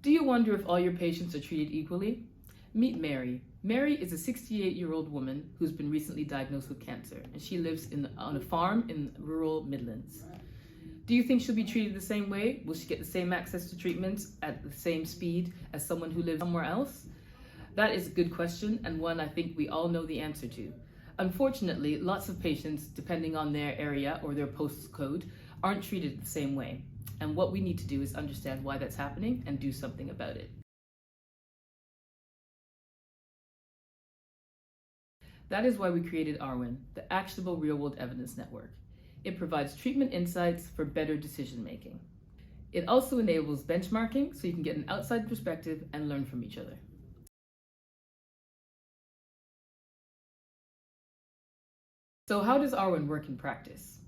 Do you wonder if all your patients are treated equally? Meet Mary. Mary is a 68-year-old woman who's been recently diagnosed with cancer, and she lives on a farm in rural Midlands. Do you think she'll be treated the same way? Will she get the same access to treatments at the same speed as someone who lives somewhere else? That is a good question, and one I think we all know the answer to. Unfortunately, lots of patients, depending on their area or their postcode, aren't treated the same way. And what we need to do is understand why that's happening and do something about it. That is why we created ARWIN, the Actionable Real-World Evidence Network. It provides treatment insights for better decision-making. It also enables benchmarking so you can get an outside perspective and learn from each other. So how does ARWIN work in practice?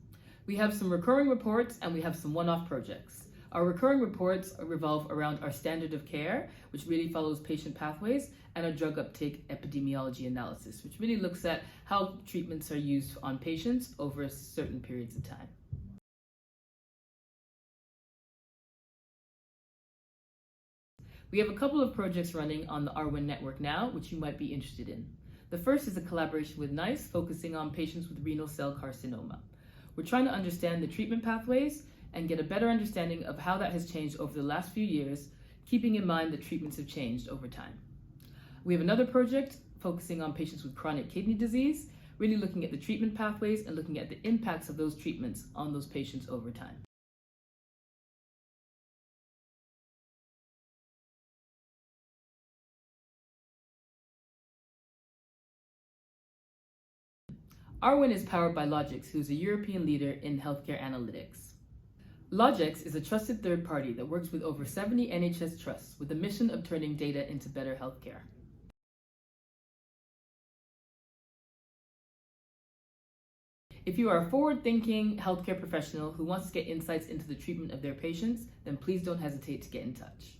We have some recurring reports and we have some one-off projects. Our recurring reports revolve around our standard of care, which really follows patient pathways, and our drug uptake epidemiology analysis, which really looks at how treatments are used on patients over certain periods of time. We have a couple of projects running on the ARWIN network now, which you might be interested in. The first is a collaboration with NICE, focusing on patients with renal cell carcinoma. We're trying to understand the treatment pathways and get a better understanding of how that has changed over the last few years, keeping in mind that treatments have changed over time. We have another project focusing on patients with chronic kidney disease, really looking at the treatment pathways and looking at the impacts of those treatments on those patients over time. ARWIN is powered by Logix, who's a European leader in healthcare analytics. Logix is a trusted third party that works with over 70 NHS trusts with the mission of turning data into better healthcare. If you are a forward-thinking healthcare professional who wants to get insights into the treatment of their patients, then please don't hesitate to get in touch.